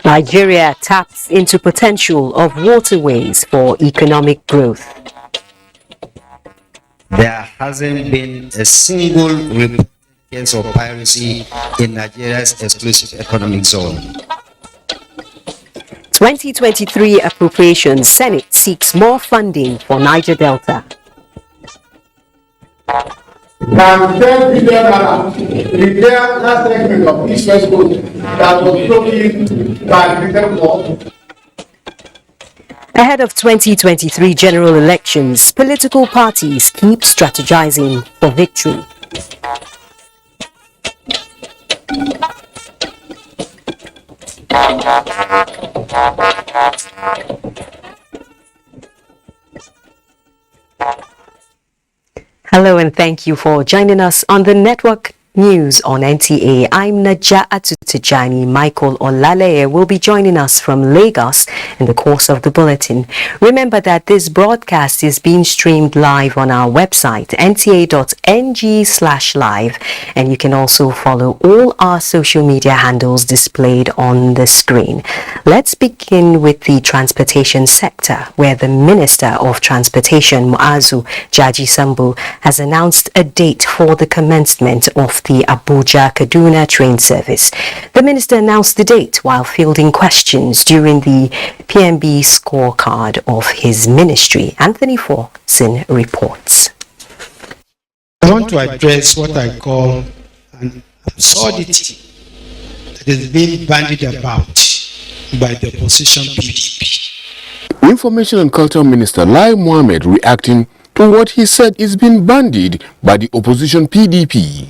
Nigeria taps into potential of waterways for economic growth. There hasn't been a single reported case of piracy in Nigeria's exclusive economic zone. 2023 appropriations, Senate seeks more funding for Niger Delta. Now, 10 billion naira, last segment of East West Coast that was broken by the war. Ahead of 2023 general elections, political parties keep strategizing for victory. Hello and thank you for joining us on the network news on NTA. I'm Naja'atu Tijani. Michael Olaleye will be joining us from Lagos in the course of the bulletin. Remember that this broadcast is being streamed live on our website, nta.ng/live, and you can also follow all our social media handles displayed on the screen. Let's begin with the transportation sector, where the Minister of Transportation, Muazu Jaji Sambu, has announced a date for the commencement of the Abuja-Kaduna train service. The minister announced the date while fielding questions during the PMB scorecard of his ministry. Anthony Forson reports. I want to address what I call an absurdity that is being bandied about by the opposition PDP. Information and Culture Minister Lai Mohammed reacting to what he said is being bandied by the opposition PDP.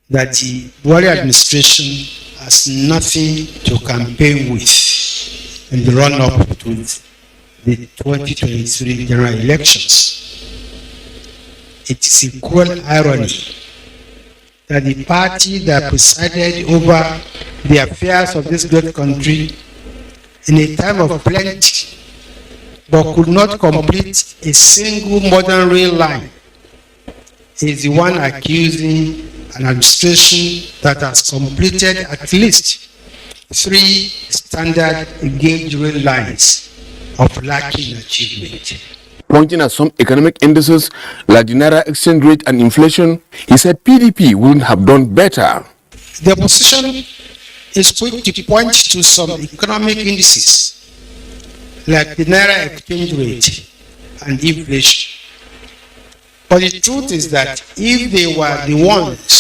That the Buhari administration has nothing to campaign with in the run-up to the 2023 general elections. It is a cruel irony that the party that presided over the affairs of this great country in a time of plenty but could not complete a single modern rail line is the one accusing an administration that has completed at least 3 standard gauge rail lines of lacking achievement. Pointing at some economic indices like the Naira exchange rate and inflation, he said PDP wouldn't have done better. The opposition is quick to point to some economic indices like the Naira exchange rate and inflation. But the truth is that if they were the ones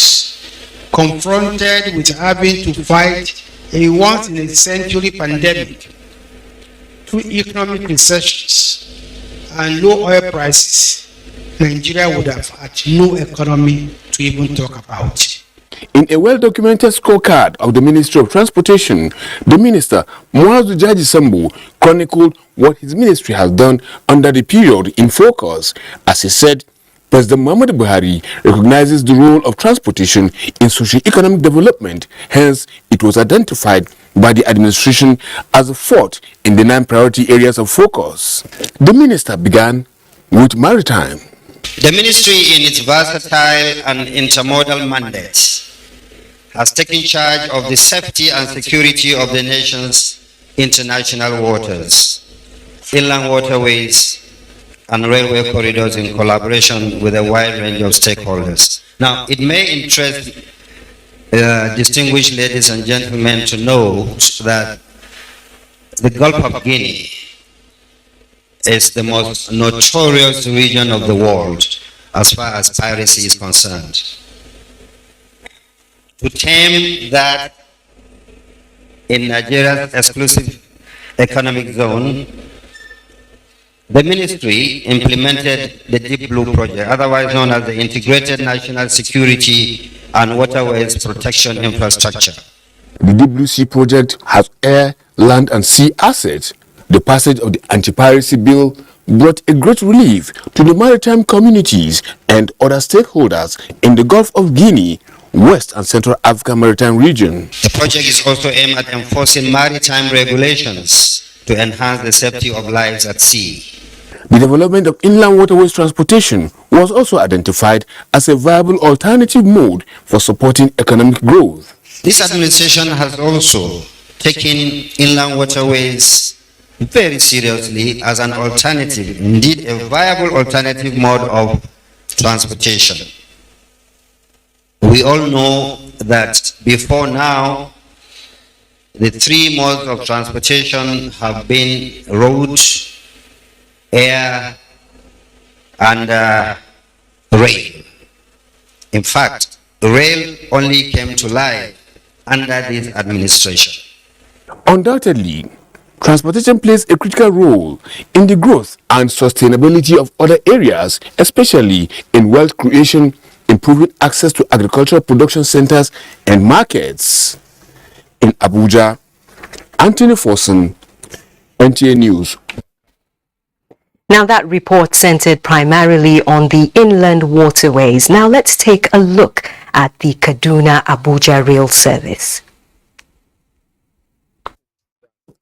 confronted with having to fight a once-in-a-century pandemic, 2 economic recessions, and low oil prices, Nigeria would have had no economy to even talk about. In a well-documented scorecard of the Ministry of Transportation, the Minister, Muazu Jaji Sambu, chronicled what his ministry has done under the period in focus. As he said, President Muhammadu Buhari recognizes the role of transportation in socio-economic development. Hence, it was identified by the administration as a fourth in the 9 priority areas of focus. The minister began with maritime. The ministry, in its versatile and intermodal mandates, has taken charge of the safety and security of the nation's international waters, inland waterways, and railway corridors in collaboration with a wide range of stakeholders. Now, it may interest distinguished ladies and gentlemen to know that the Gulf of Guinea is the most notorious region of the world as far as piracy is concerned. To tame that in Nigeria's exclusive economic zone, the ministry implemented the Deep Blue project, otherwise known as the Integrated National Security and Waterways Protection Infrastructure. The Deep Blue Sea project has air, land and sea assets. The passage of the anti-piracy bill brought a great relief to the maritime communities and other stakeholders in the Gulf of Guinea, West and Central African Maritime Region. The project is also aimed at enforcing maritime regulations to enhance the safety of lives at sea. The development of inland waterways transportation was also identified as a viable alternative mode for supporting economic growth. This administration has also taken inland waterways very seriously as an alternative, indeed a viable alternative mode of transportation. We all know that before now, the three modes of transportation have been road, air, and rail. In fact, rail only came to life under this administration. Undoubtedly, transportation plays a critical role in the growth and sustainability of other areas, especially in wealth creation, improving access to agricultural production centers and markets. In Abuja, Anthony Forson, NTA News. Now that report centered primarily on the inland waterways. Now let's take a look at the Kaduna-Abuja rail service.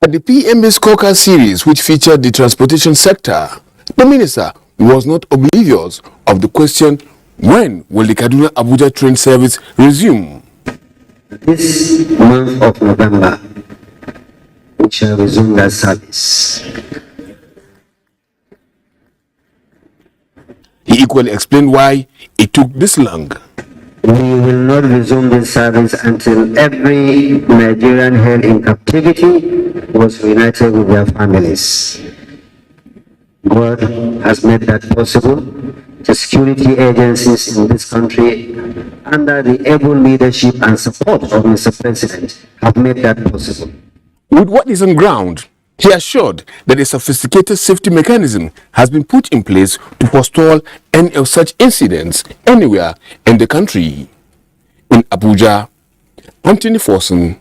At the PMB Scorecard series, which featured the transportation sector, the minister was not oblivious of the question, when will the Kaduna-Abuja train service resume? This month of November, we shall resume that service. He equally explained why it took this long. We will not resume this service until every Nigerian held in captivity was reunited with their families. God has made that possible. The security agencies in this country, under the able leadership and support of Mr. President, have made that possible. With what is on ground, he assured that a sophisticated safety mechanism has been put in place to forestall any of such incidents anywhere in the country. In Abuja, Anthony Forson,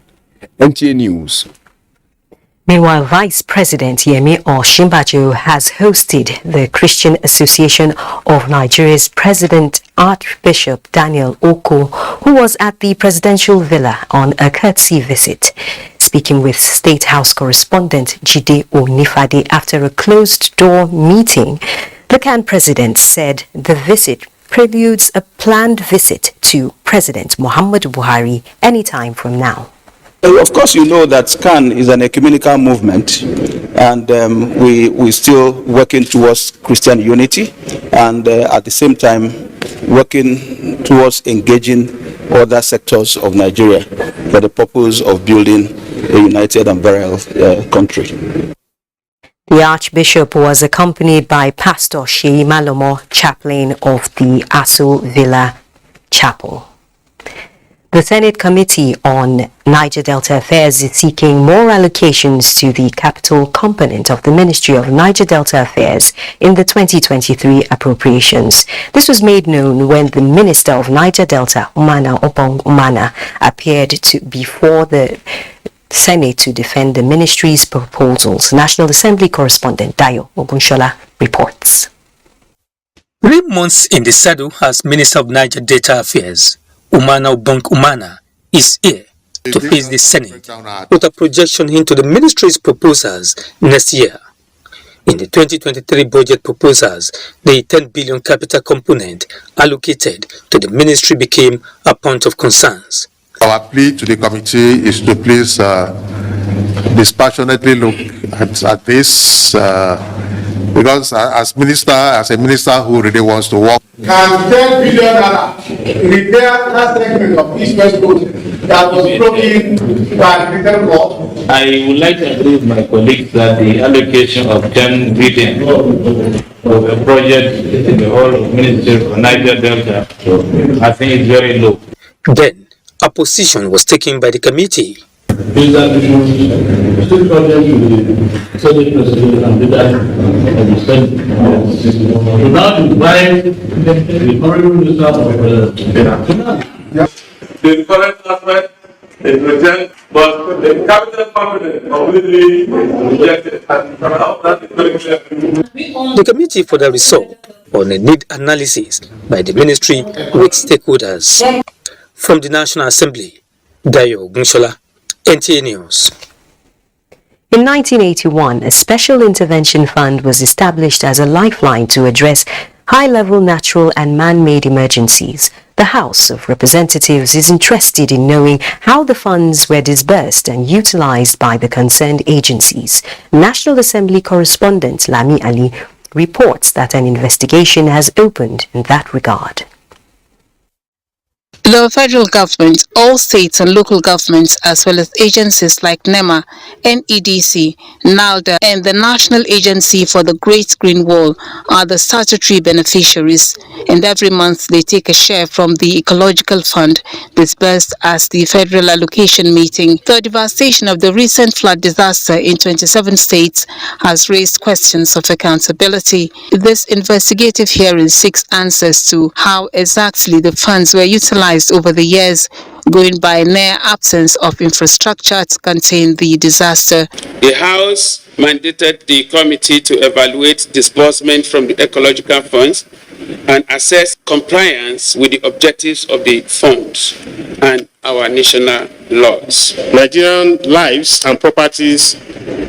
NTA News. Meanwhile, Vice President Yemi Osinbajo has hosted the Christian Association of Nigeria's President Archbishop Daniel Oko, who was at the presidential villa on a courtesy visit. Speaking with State House correspondent Jide Onifade after a closed-door meeting, the CAN president said the visit preludes a planned visit to President Muhammadu Buhari anytime from now. Of course, you know that CAN is an ecumenical movement, and we're still working towards Christian unity, and at the same time working towards engaging other sectors of Nigeria for the purpose of building a united and virile country. The Archbishop was accompanied by Pastor Sheyi Malomo, chaplain of the Aso Villa Chapel. The Senate Committee on Niger Delta Affairs is seeking more allocations to the capital component of the Ministry of Niger Delta Affairs in the 2023 appropriations. This was made known when the Minister of Niger Delta, Umana Obong Umana, appeared before the Senate to defend the ministry's proposals. National Assembly correspondent Dayo Ogunshola reports. 3 months in the saddle as Minister of Niger Delta Affairs, Umana Obong Umana is here to face the Senate with a projection into the ministry's proposals next year. In the 2023 budget proposals, the 10 billion capital component allocated to the ministry became a point of concerns. Our plea to the committee is to please dispassionately look at this because as a minister who really wants to work. Can $10 billion repair that segment of East West Coast that was broken by the Petroleum law? I would like to agree with my colleagues that the allocation of 10 billion of a project in the whole Ministry of Niger Delta, I think is very low. Then, a position was taken by the committee. Is that we still project the Senate President and leader of the Senate to now invite the Honorable Minister of the current aspect is rejected, but the capital component completely rejected. The committee for the result on a need analysis by the ministry with stakeholders. From the National Assembly, Dayo Ogunshola, NTA News. In 1981, a special intervention fund was established as a lifeline to address high-level natural and man-made emergencies. The House of Representatives is interested in knowing how the funds were disbursed and utilized by the concerned agencies. National Assembly correspondent Lami Ali reports that an investigation has opened in that regard. The federal government, all states and local governments, as well as agencies like NEMA, NEDC, NALDA, and the National Agency for the Great Green Wall are the statutory beneficiaries, and every month they take a share from the Ecological Fund disbursed as the federal allocation meeting. The devastation of the recent flood disaster in 27 states has raised questions of accountability. This investigative hearing seeks answers to how exactly the funds were utilized over the years, going by near absence of infrastructure to contain the disaster. The House mandated the committee to evaluate disbursement from the ecological funds and assess compliance with the objectives of the funds and our national laws. Nigerian lives and properties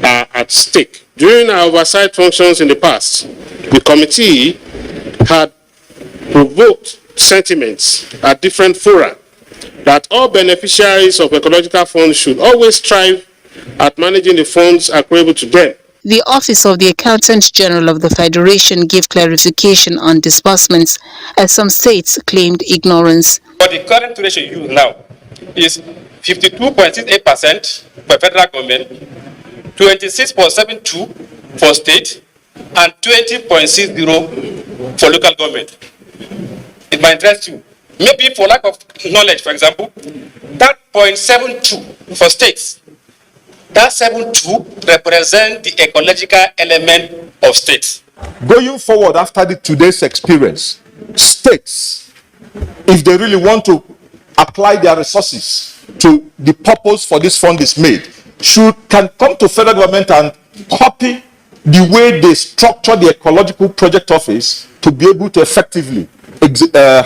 are at stake. During our oversight functions in the past, the committee had provoked sentiments at different fora that all beneficiaries of ecological funds should always strive at managing the funds accruable to them. The Office of the Accountant General of the Federation gave clarification on disbursements as some states claimed ignorance. But the current ratio used now is 52.68% for federal government, 26.72% for state, and 20.60% for local government. It might interest you. Maybe for lack of knowledge, for example, that 0.72 for states, that 72 represent the ecological element of states. Going forward after today's experience, states, if they really want to apply their resources to the purpose for this fund is made, can come to federal government and copy the way they structure the ecological project office to be able to effectively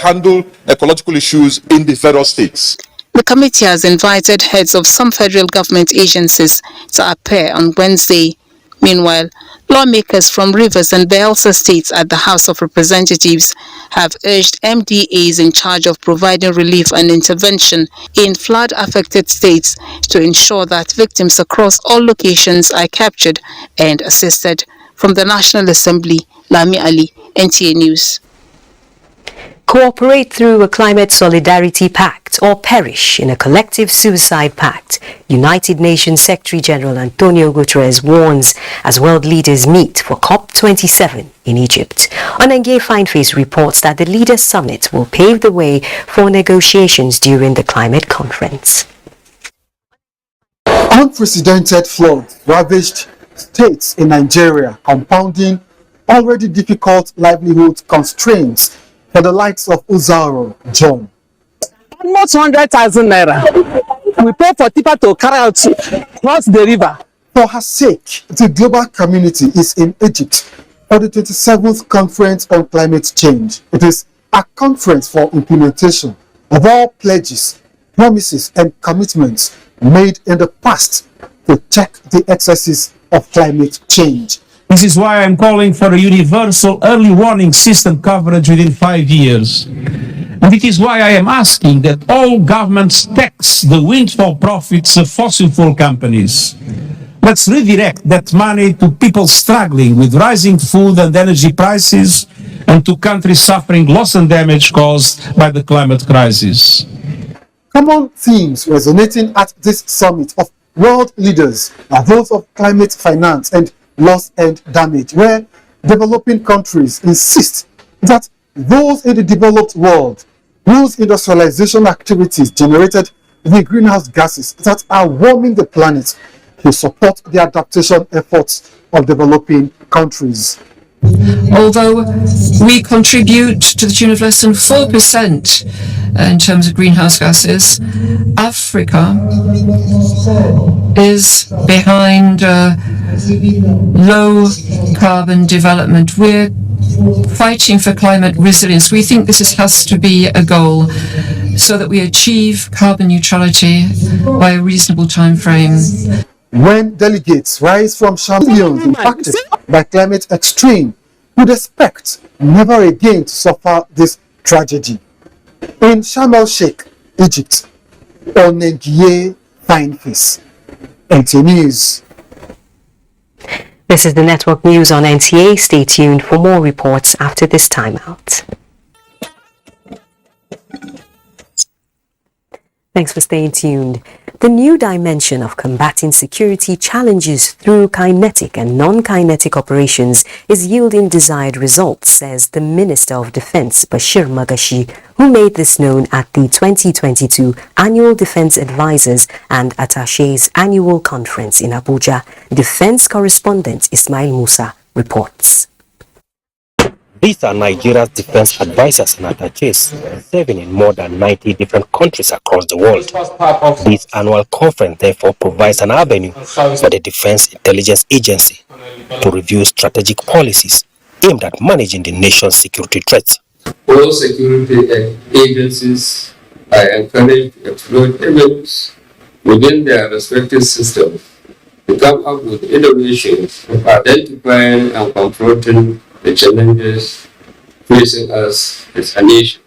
handle ecological issues in the federal states. The committee has invited heads of some federal government agencies to appear on Wednesday. Meanwhile, lawmakers from Rivers and Bayelsa states at the House of Representatives have urged MDAs in charge of providing relief and intervention in flood-affected states to ensure that victims across all locations are captured and assisted. From the National Assembly, Lami Ali, NTA News. Cooperate through a climate solidarity pact or perish in a collective suicide pact, United Nations Secretary General Antonio Guterres warns as world leaders meet for COP27 in Egypt. Onenge Fineface reports that the Leaders' Summit will pave the way for negotiations during the climate conference. Unprecedented floods ravaged states in Nigeria, compounding already difficult livelihood constraints for the likes of Uzaro John. Almost 100,000 naira. We pay for tipper to carry out cross the river. For her sake, the global community is in Egypt for the 27th Conference on Climate Change. It is a conference for implementation of all pledges, promises, and commitments made in the past to check the excesses of climate change. This is why I'm calling for a universal early warning system coverage within 5 years. And it is why I am asking that all governments tax the windfall profits of fossil fuel companies. Let's redirect that money to people struggling with rising food and energy prices and to countries suffering loss and damage caused by the climate crisis. Common themes resonating at this summit of world leaders are those of climate finance and loss and damage, where developing countries insist that those in the developed world whose industrialization activities generated the greenhouse gases that are warming the planet to support the adaptation efforts of developing countries. Although we contribute to the tune of less than 4% in terms of greenhouse gases, Africa is behind low carbon development. We're fighting for climate resilience. We think this has to be a goal so that we achieve carbon neutrality by a reasonable time frame. When delegates rise from millions impacted by climate extreme would expect never again to suffer this tragedy. In Sharm el-Sheikh, Egypt, Onengie Fineface, NTA News. This is the network news on NTA. Stay tuned for more reports after this timeout. Thanks for staying tuned. The new dimension of combating security challenges through kinetic and non-kinetic operations is yielding desired results, says the Minister of Defense, Bashir Magashi, who made this known at the 2022 Annual Defense Advisors and Attachés Annual Conference in Abuja. Defense correspondent Ismail Musa reports. These are Nigeria's defense advisors and attachés serving in more than 90 different countries across the world. This annual conference therefore provides an avenue for the Defense Intelligence Agency to review strategic policies aimed at managing the nation's security threats. All security agencies are encouraged to explore avenues within their respective systems to come up with innovations of identifying and confronting the challenges facing us as a nation.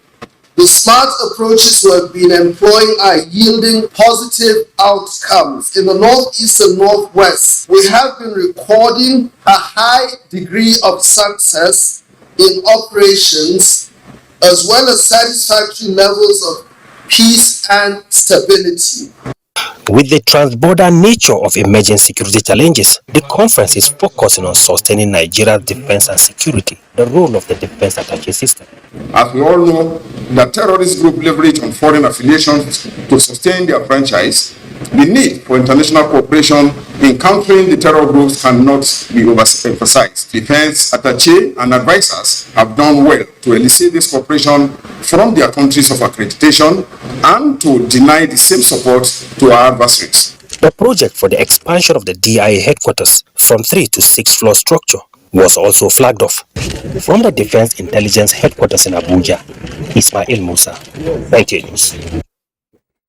The smart approaches we have been employing are yielding positive outcomes. In the Northeast and Northwest, we have been recording a high degree of success in operations as well as satisfactory levels of peace and stability. With the transborder nature of emerging security challenges, the conference is focusing on sustaining Nigeria's defense and security, the role of the defense attaché system. As we all know, the terrorist group leverage on foreign affiliations to sustain their franchise. The need for international cooperation in countering the terror groups cannot be overemphasized. Defense attaché and advisors have done well to elicit this cooperation from their countries of accreditation and to deny the same support to our adversaries. The project for the expansion of the DIA headquarters from 3 to 6 floor structure was also flagged off. From the Defense Intelligence Headquarters in Abuja, Ismail Musa, NTA News.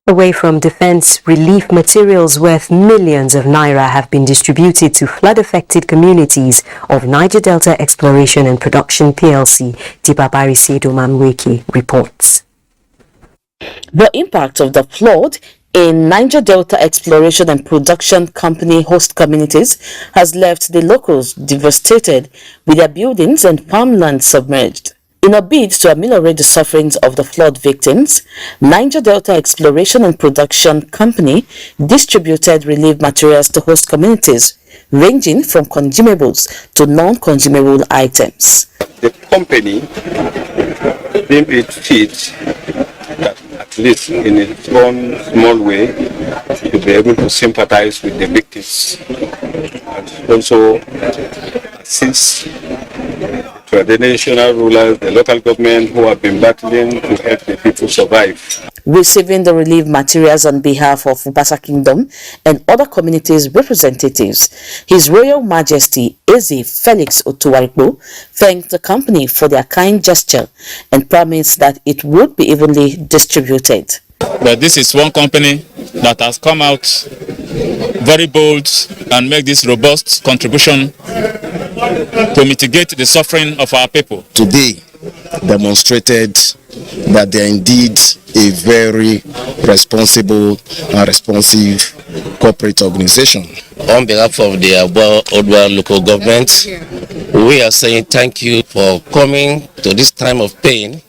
Away from defense, relief materials worth millions of naira have been distributed to flood-affected communities of Niger Delta Exploration and Production PLC, Dibabari Sedo Mamweki reports. The impact of the flood in Niger Delta Exploration and Production Company host communities has left the locals devastated with their buildings and farmland submerged. In a bid to ameliorate the sufferings of the flood victims, Niger Delta Exploration and Production Company distributed relief materials to host communities, ranging from consumables to non-consumable items. The company deemed it fit that at least in its own small way to be able to sympathize with the victims and also assist traditional rulers, the local government who have been battling to help the people survive. Receiving the relief materials on behalf of Ubasa Kingdom and other communities' representatives, His Royal Majesty Eze Felix Otuwarikbo thanked the company for their kind gesture and promised that it would be evenly distributed. But this is one company that has come out very bold and make this robust contribution to mitigate the suffering of our people. Today demonstrated that they are indeed a very responsible and responsive corporate organization. On behalf of the Odwa local government, we are saying thank you for coming to this time of pain,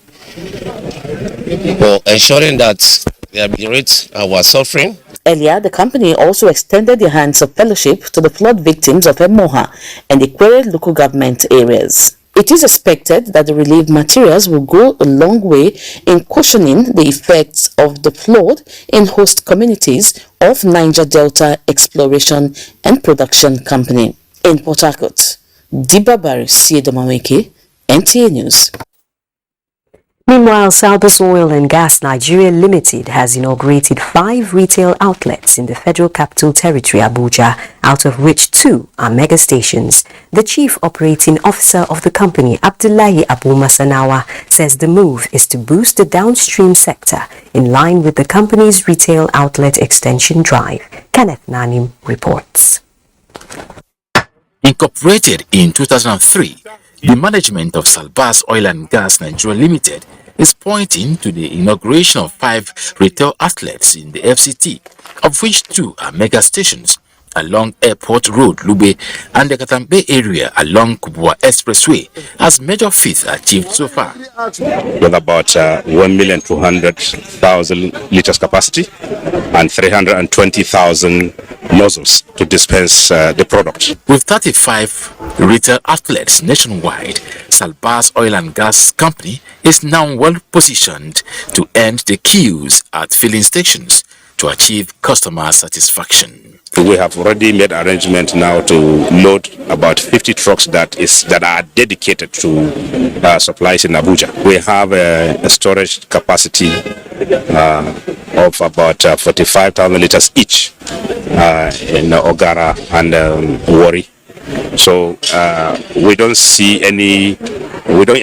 for ensuring that we ameliorate our suffering. Earlier, the company also extended their hands of fellowship to the flood victims of Emoha and the Kwere local government areas. It is expected that the relief materials will go a long way in cushioning the effects of the flood in host communities of Niger Delta Exploration and Production Company. In Port Harcourt, Dibabari Siedomaweke, NTA News. Meanwhile, Salbus Oil and Gas Nigeria Limited has inaugurated 5 retail outlets in the Federal Capital Territory, Abuja, out of which 2 are mega stations. The Chief Operating Officer of the company, Abdullahi Abu Masanawa, says the move is to boost the downstream sector in line with the company's retail outlet extension drive. Kenneth Nanim reports. Incorporated in 2003, the management of Salbus Oil and Gas Nigeria Limited is pointing to the inauguration of 5 retail outlets in the FCT, of which 2 are mega stations along Airport Road, Lube, and the Katambe area along Kubwa Expressway, as major feats achieved so far. With about 1,200,000 liters capacity and 320,000 nozzles to dispense the product. With 35 retail outlets nationwide, Salbus Oil and Gas Company is now well positioned to end the queues at filling stations to achieve customer satisfaction. We have already made arrangement now to load about 50 trucks that are dedicated to supplies in Abuja. We have a storage capacity of about 45,000 liters each in Ogara and Wari. So we don't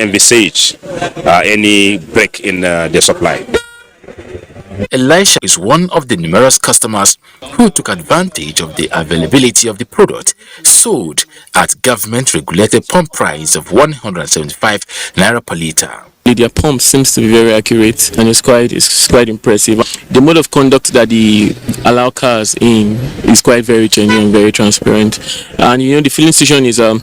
envisage any break in the supply. Elisha is one of the numerous customers who took advantage of the availability of the product sold at government-regulated pump price of 175 naira per litre. Their pump seems to be very accurate and it's quite impressive. The mode of conduct that they allow cars in is quite very genuine, very transparent, and the filling station is on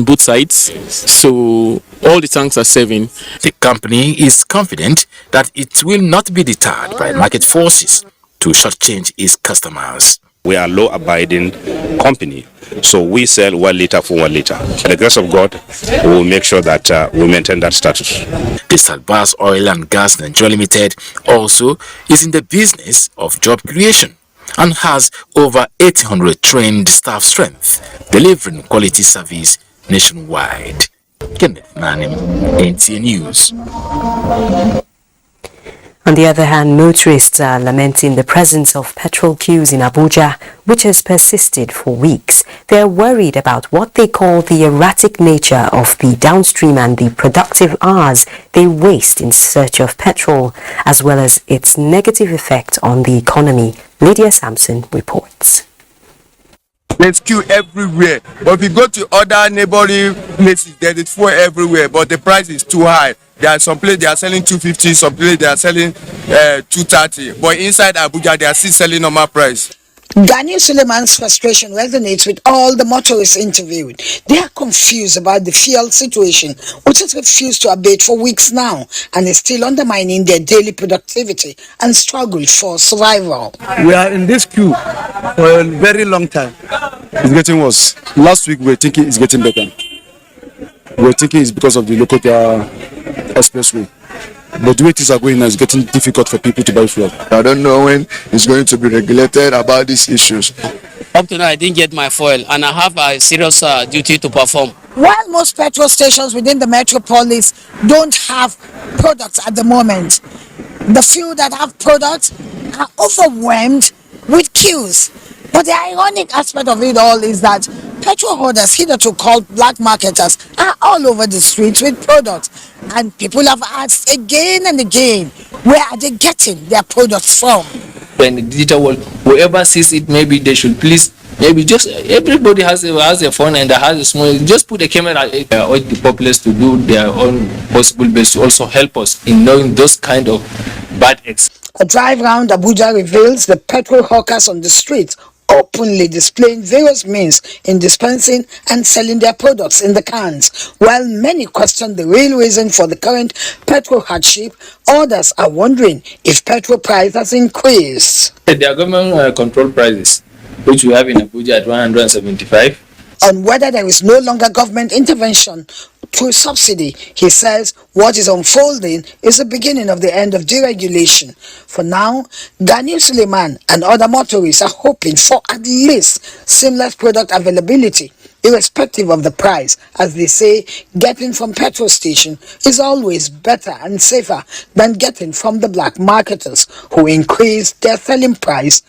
both sides, so all the tanks are serving. The company is confident that it will not be deterred by market forces to shortchange its customers. We are a law-abiding company, so we sell 1 liter for 1 liter. By the grace of God, we will make sure that we maintain that status. The Salbus Oil and Gas Nigeria Limited also is in the business of job creation and has over 800 trained staff strength, delivering quality service nationwide. Kenneth Nanim, NTA News. On the other hand, motorists are lamenting the presence of petrol queues in Abuja, which has persisted for weeks. They are worried about what they call the erratic nature of the downstream and the productive hours they waste in search of petrol, as well as its negative effect on the economy. Lydia Sampson reports. There's queue everywhere, but if you go to other neighboring places, there is fuel everywhere, but the price is too high. There are some places they are selling 250, some places they are selling 230, but inside Abuja they are still selling normal price. Daniel Suleiman's frustration resonates with all the motorists interviewed. They are confused about the fuel situation, which has refused to abate for weeks now and is still undermining their daily productivity and struggle for survival. We are in this queue for a very long time. It's getting worse. Last week we were thinking it's getting better. We were thinking it's because of the local expressway. But the way things are going now, it's getting difficult for people to buy fuel. I don't know when it's going to be regulated about these issues. Up to now, I didn't get my fuel, and I have a serious duty to perform. While most petrol stations within the metropolis don't have products at the moment, the few that have products are overwhelmed with queues. But the ironic aspect of it all is that petrol holders, hitherto called black marketers, are all over the streets with products. And people have asked again and again, where are they getting their products from? In the digital world, whoever sees it, maybe they should please, maybe just everybody has a phone and has a small, just put a camera. I urge the populace to do their own possible best to also help us in knowing those kind of bad acts. A drive round Abuja reveals the petrol hawkers on the streets openly displaying various means in dispensing and selling their products in the cans. While many question the real reason for the current petrol hardship, others are wondering if petrol price has increased. There are government control prices, which we have in Abuja at 175. On whether there is no longer government intervention through subsidy. He says what is unfolding is the beginning of the end of deregulation. For now, Daniel Suleiman and other motorists are hoping for at least seamless product availability, irrespective of the price. As they say, getting from petrol station is always better and safer than getting from the black marketers who increase their selling price.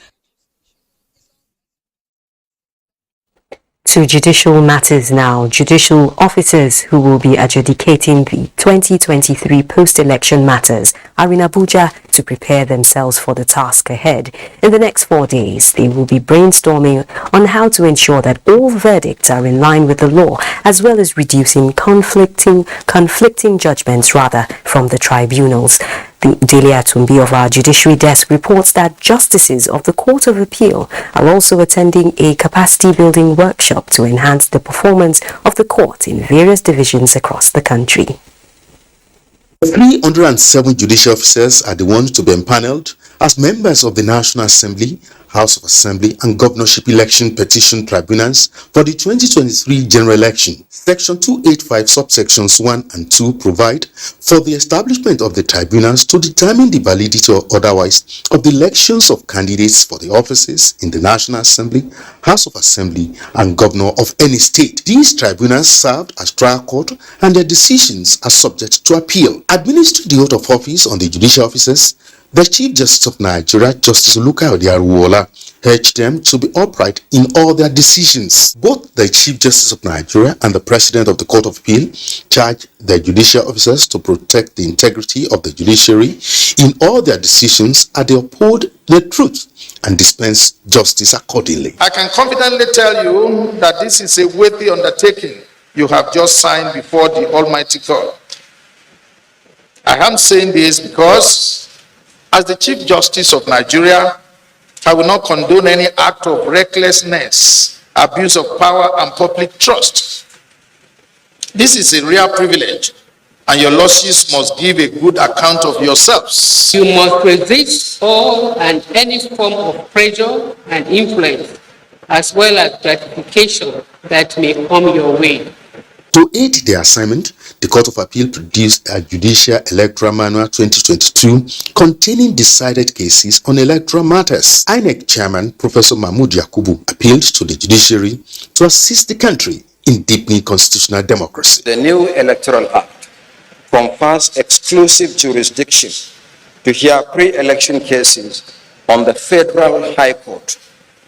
To judicial matters now. Judicial officers who will be adjudicating the 2023 post-election matters are in Abuja to prepare themselves for the task ahead. In the next 4 days, they will be brainstorming on how to ensure that all verdicts are in line with the law, as well as reducing conflicting judgments from the tribunals. The Delia Tumbi of our Judiciary Desk reports that justices of the Court of Appeal are also attending a capacity-building workshop to enhance the performance of the court in various divisions across the country. 307 judicial officers are the ones to be empaneled as members of the National Assembly, House of Assembly and Governorship Election Petition Tribunals for the 2023 general election. Section 285 subsections 1 and 2 provide for the establishment of the tribunals to determine the validity or otherwise of the elections of candidates for the offices in the National Assembly, House of Assembly and Governor of any state. These tribunals served as trial court and their decisions are subject to appeal. Administering the oath of office on the judicial officers, the Chief Justice of Nigeria, Justice Oluka Odiaruwola, urged them to be upright in all their decisions. Both the Chief Justice of Nigeria and the President of the Court of Appeal charged the judicial officers to protect the integrity of the judiciary in all their decisions as they uphold the truth and dispense justice accordingly. I can confidently tell you that this is a weighty undertaking you have just signed before the Almighty God. I am saying this because as the Chief Justice of Nigeria, I will not condone any act of recklessness, abuse of power, and public trust. This is a real privilege, and your lordships must give a good account of yourselves. You must resist all and any form of pressure and influence, as well as gratification that may come your way. To aid the assignment, the Court of Appeal produced a Judicial Electoral Manual 2022 containing decided cases on electoral matters. INEC Chairman Professor Mahmood Yakubu appealed to the judiciary to assist the country in deepening constitutional democracy. The new Electoral Act confers exclusive jurisdiction to hear pre-election cases on the Federal High Court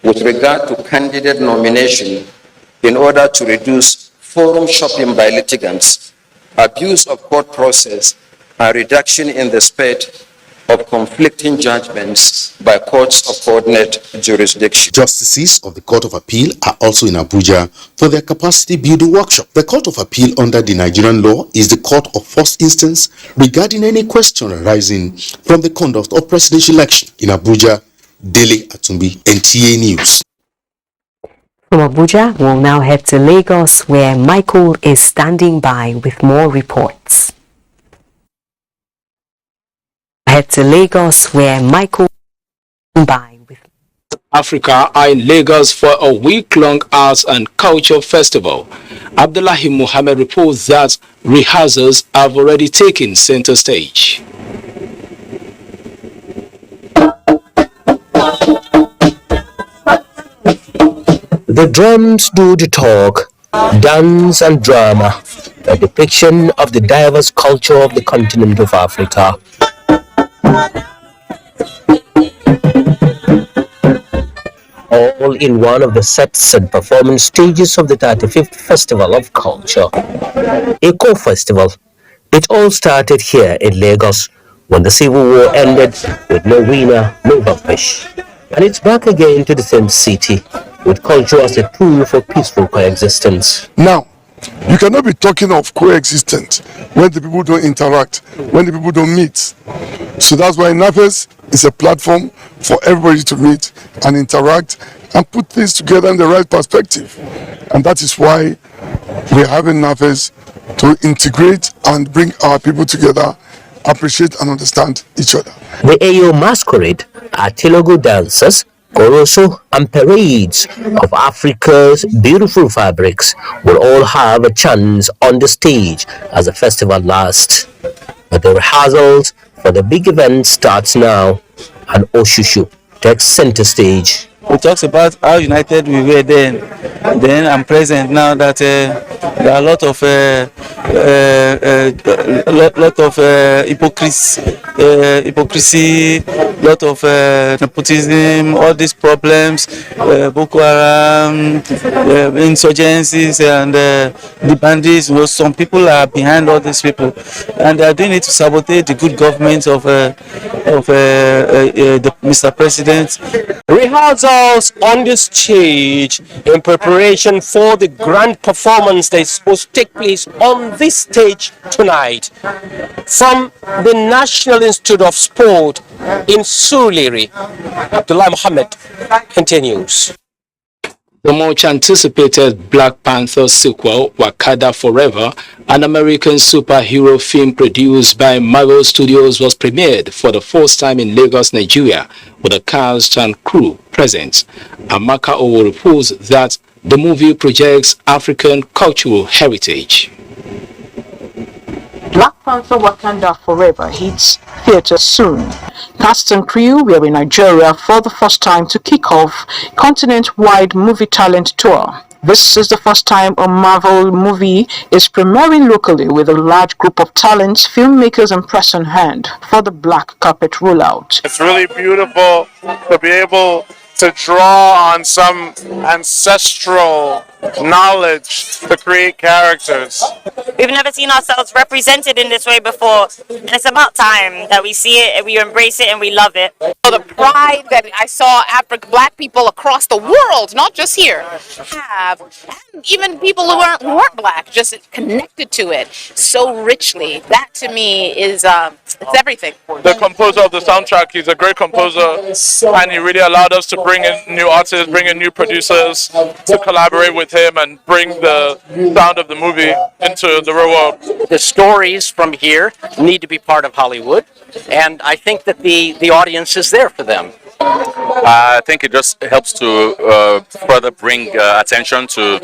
with regard to candidate nomination in order to reduce forum shopping by litigants, abuse of court process, and reduction in the spate of conflicting judgments by courts of coordinate jurisdiction. Justices of the Court of Appeal are also in Abuja for their capacity building workshop. The Court of Appeal under the Nigerian law is the court of first instance regarding any question arising from the conduct of presidential election. In Abuja, Dele Atumbi, NTA News. From Abuja, we'll now head to Lagos, where Michael is standing by with more reports. Head to Lagos, where Michael is by with Africa are in Lagos for a week-long arts and culture festival. Abdullahi Muhammad reports that rehearsals have already taken center stage. The drums do the talk, dance and drama, a depiction of the diverse culture of the continent of Africa. All in one of the sets and performance stages of the 35th Festival of Culture. Eco Festival. It all started here in Lagos when the Civil War ended with no winner, no vanquish. And it's back again to the same city, with culture as a tool for peaceful coexistence. Now, you cannot be talking of coexistence when the people don't interact, when the people don't meet. So that's why NAFES is a platform for everybody to meet and interact and put things together in the right perspective. And that is why we're having NAFES to integrate and bring our people together, appreciate and understand each other. The Ayo masquerade are Telugu dancers Coroso, and parades of Africa's beautiful fabrics will all have a chance on the stage as the festival lasts. But the rehearsals for the big event starts now, and Oshushu takes center stage. We talked about how united we were then and present now that there are a lot of hypocrisy, lot of nepotism, all these problems, Boko Haram, insurgencies, and the bandits. Some people are behind all these people, and they are doing it to sabotage the good government of Mr. President. Rehearsals on the stage in preparation for the grand performance that is supposed to take place on this stage tonight. From the National Institute of Sport in Surulere, Abdullah Muhammad continues. The much anticipated Black Panther sequel, Wakanda Forever, an American superhero film produced by Marvel Studios, was premiered for the first time in Lagos, Nigeria, with a cast and crew present. Amaka Owo reports that the movie projects African cultural heritage. Black Panther Wakanda Forever hits theaters soon. Cast and crew were in Nigeria for the first time to kick off continent-wide movie talent tour. This is the first time a Marvel movie is premiering locally with a large group of talents, filmmakers and press on hand for the black carpet rollout. It's really beautiful to be able to draw on some ancestral knowledge to create characters. We've never seen ourselves represented in this way before, and it's about time that we see it and we embrace it and we love it. The pride that I saw black people across the world, not just here, have, and even people who weren't black, just connected to it so richly. That to me is it's everything. The composer of the soundtrack, he's a great composer, and he really allowed us to bring in new artists, bring in new producers to collaborate with him and bring the sound of the movie into the real world. The stories from here need to be part of Hollywood, and I think that the audience is there for them. I think it just helps to further bring attention to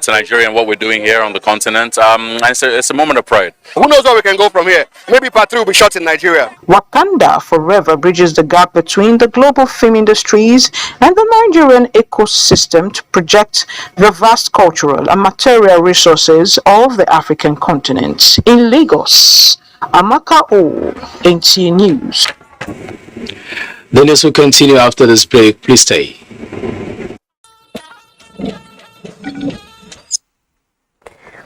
Nigeria and what we're doing here on the continent. And it's a moment of pride. Who knows where we can go from here? Maybe part 3 will be shot in Nigeria. Wakanda Forever bridges the gap between the global film industries and the Nigerian ecosystem to project the vast cultural and material resources of the African continent. In Lagos, Amaka O, NTA News. The news will continue after this break. Please stay.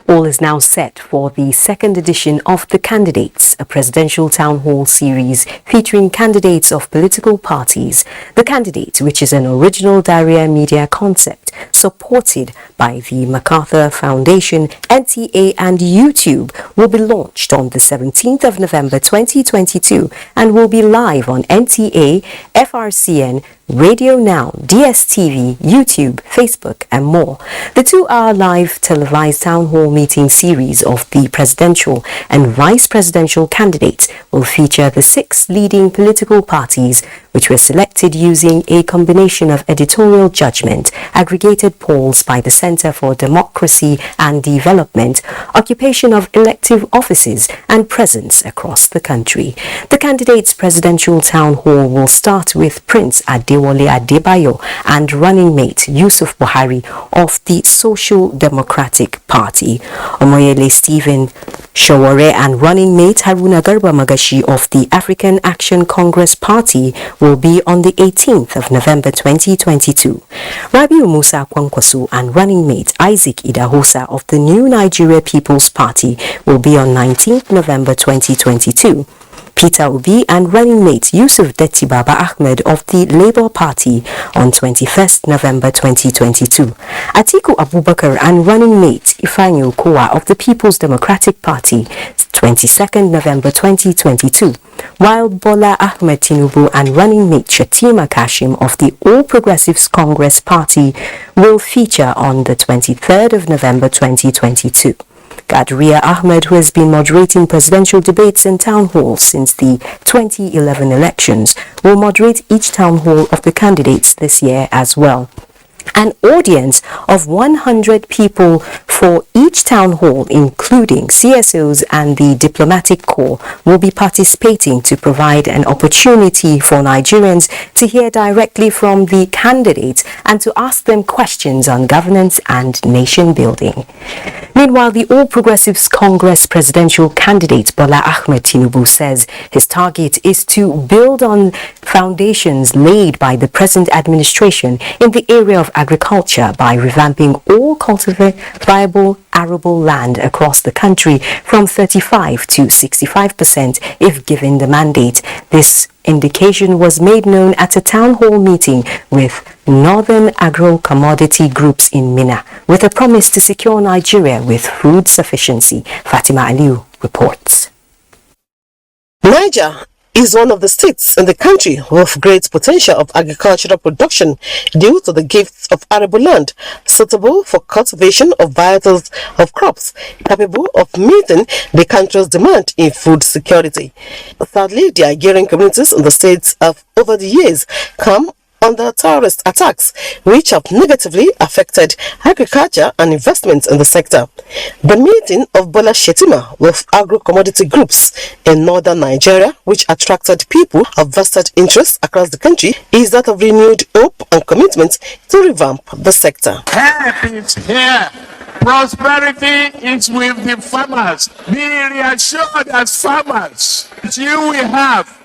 All is now set for the second edition of The Candidates, a presidential town hall series featuring candidates of political parties. The Candidate, which is an original Daria Media concept, supported by the MacArthur Foundation, NTA and YouTube, will be launched on the 17th of November 2022 and will be live on NTA, FRCN, Radio Now, DSTV, YouTube, Facebook and more. The 2-hour live televised town hall meeting series of the presidential and vice presidential candidates will feature the 6 leading political parties which were selected using a combination of editorial judgment, aggregated polls by the Center for Democracy and Development, occupation of elective offices and presence across the country. The candidates' presidential town hall will start with Prince Adewale Adebayo and running mate Yusuf Buhari of the Social Democratic Party. Omoyele Stephen Shawore and running mate Haruna Garba Magashi of the African Action Congress Party will be on the 18th of November 2022. Rabiu Musa Kwankwaso and running mate Isaac Idahosa of the New Nigeria People's Party will be on 19th November 2022. Peter Obi and running mate Yusuf Detti Baba Ahmed of the Labour Party on 21st November 2022. Atiku Abubakar and running mate Ifeanyi Okowa of the People's Democratic Party 22nd November 2022. While Bola Ahmed Tinubu and running mate Shatima Kashim of the All Progressives Congress Party will feature on the 23rd of November 2022. Gadria Ahmed, who has been moderating presidential debates and town halls since the 2011 elections, will moderate each town hall of the candidates this year as well. An audience of 100 people for each town hall, including CSOs and the diplomatic corps, will be participating to provide an opportunity for Nigerians to hear directly from the candidates and to ask them questions on governance and nation building. Meanwhile, the All Progressives Congress presidential candidate Bola Ahmed Tinubu says his target is to build on foundations laid by the present administration in the area of agriculture by revamping all cultivable arable land across the country from 35 to 65% if given the mandate. This indication was made known at a town hall meeting with Northern Agro-Commodity Groups in Minna, with a promise to secure Nigeria with food sufficiency. Fatima Aliu reports. Niger is one of the states in the country with great potential of agricultural production due to the gifts of arable land suitable for cultivation of varieties of crops capable of meeting the country's demand in food security. Sadly, the Nigerian communities in the states have over the years come under terrorist attacks which have negatively affected agriculture and investments in the sector. The meeting of Bola Shetima with agro-commodity groups in northern Nigeria, which attracted people of vested interests across the country, is that of renewed hope and commitment to revamp the sector. Help is here. Prosperity is with the farmers. Be reassured as farmers that you will have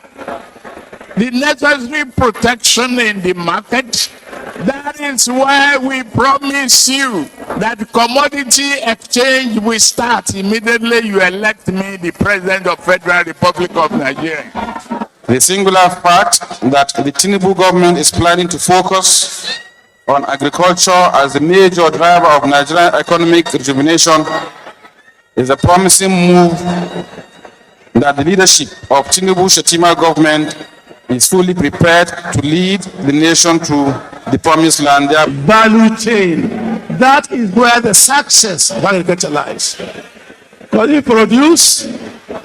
the necessary protection in the market. That is why we promise you that commodity exchange will start immediately you elect me the President of Federal Republic of Nigeria. The singular fact that the Tinubu government is planning to focus on agriculture as the major driver of Nigerian economic rejuvenation is a promising move that the leadership of Tinubu Shetima government is fully prepared to lead the nation to the promised land. Their value chain, that is where the success of agriculture lies. Because you produce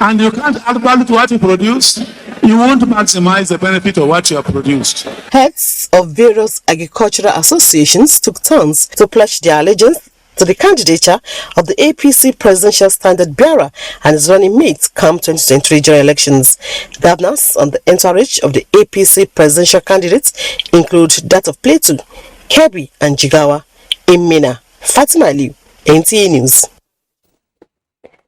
and you can't add value to what you produce, you won't maximize the benefit of what you have produced. Heads of various agricultural associations took turns to pledge their allegiance to the candidature of the APC presidential standard bearer and his running mate come 2023 general elections. Governors on the entourage of the APC presidential candidates include that of Plateau, Kebbi and Jigawa. In Minna, Fatima Aliu, NTA News.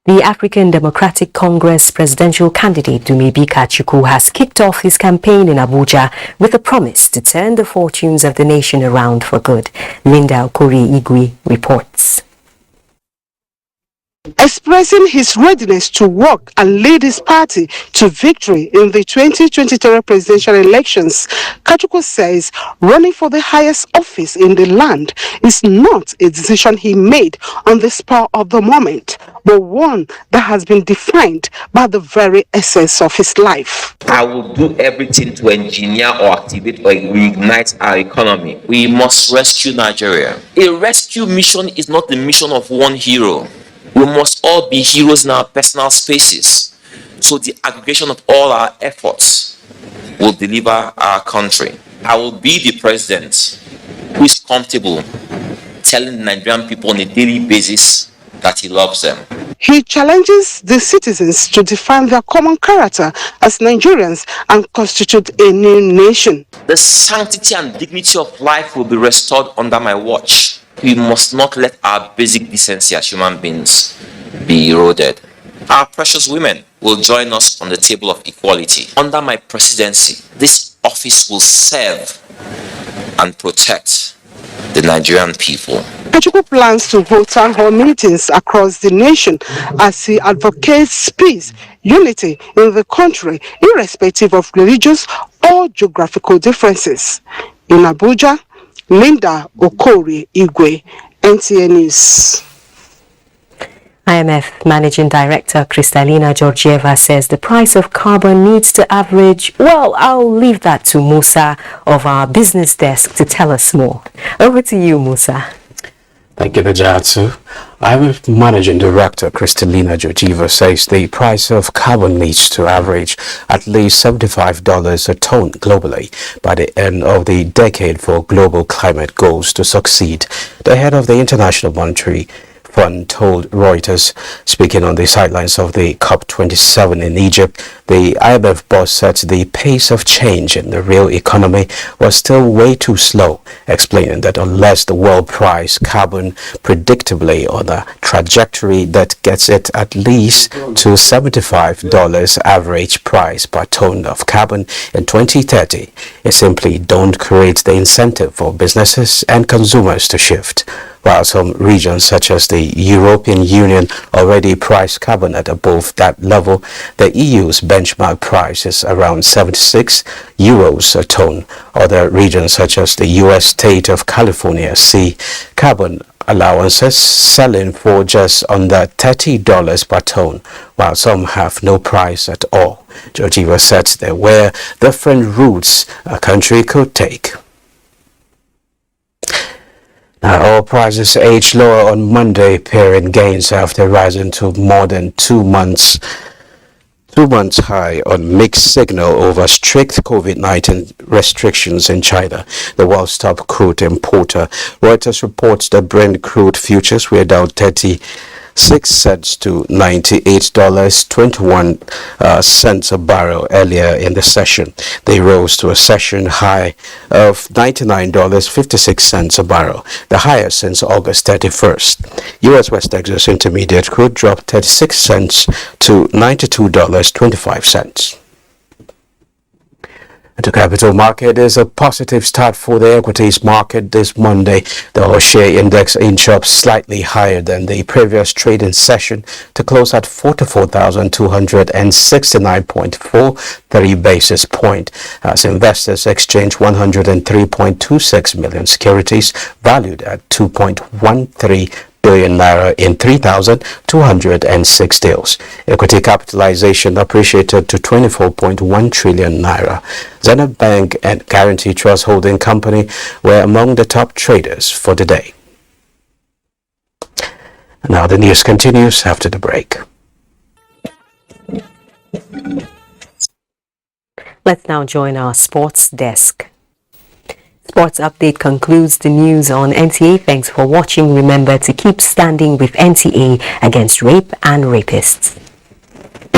The African Democratic Congress presidential candidate Dumebi Kachuku has kicked off his campaign in Abuja with a promise to turn the fortunes of the nation around for good. Linda Okori-Igwe reports. Expressing his readiness to work and lead his party to victory in the 2023 presidential elections, Kachuku says running for the highest office in the land is not a decision he made on the spur of the moment, but one that has been defined by the very essence of his life. I will do everything to engineer or activate or reignite our economy. We must rescue Nigeria. A rescue mission is not the mission of one hero. We must all be heroes in our personal spaces. So the aggregation of all our efforts will deliver our country. I will be the president who is comfortable telling the Nigerian people on a daily basis that he loves them. He challenges the citizens to define their common character as Nigerians and constitute a new nation. The sanctity and dignity of life will be restored under my watch. We must not let our basic decency as human beings be eroded. Our precious women will join us on the table of equality. Under my presidency, this office will serve and protect the Nigerian people. Kachuku plans to hold town hall meetings across the nation as he advocates peace, unity in the country, irrespective of religious or geographical differences. In Abuja, Linda Okori-Igwe, NTA News. IMF Managing Director Kristalina Georgieva says the price of carbon needs to average, well, I'll leave that to Musa of our business desk to tell us more. Over to you, Musa. Thank you, Najatu. IMF Managing Director Kristalina Georgieva says the price of carbon needs to average at least $75 a ton globally by the end of the decade for global climate goals to succeed. The head of the International Monetary Fund told Reuters, speaking on the sidelines of the COP27 in Egypt, the IMF boss said the pace of change in the real economy was still way too slow, explaining that unless the world price carbon predictably on a trajectory that gets it at least to $75 average price per ton of carbon in 2030, it simply don't create the incentive for businesses and consumers to shift. While some regions such as the European Union already price carbon at above that level, the EU's benchmark price is around 76 euros a ton. Other regions such as the US state of California see carbon allowances selling for just under $30 per ton, while some have no price at all. Georgieva said there were different routes a country could take. Oil prices edged lower on Monday, pairing gains after rising to more than 2 months high on mixed signal over strict COVID-19 restrictions in China. The world's top crude importer. Reuters reports that Brent crude futures were down 36 cents to $98.21 a barrel earlier in the session. They rose to a session high of $99.56 a barrel, the highest since August 31st. U.S. West Texas Intermediate crude dropped 36 cents to $92.25. The capital market is a positive start for the equities market this Monday. The whole share index inched up slightly higher than the previous trading session to close at 44,269.43 basis point as investors exchanged 103.26 million securities valued at 2.13 billion naira in 3,206 deals. Equity capitalization appreciated to 24.1 trillion naira. Zenith Bank and Guarantee Trust Holding Company were among the top traders for the day. Now the news continues after the break. Let's now join our sports desk. Sports Update concludes the news on NTA. Thanks for watching. Remember to keep standing with NTA against rape and rapists.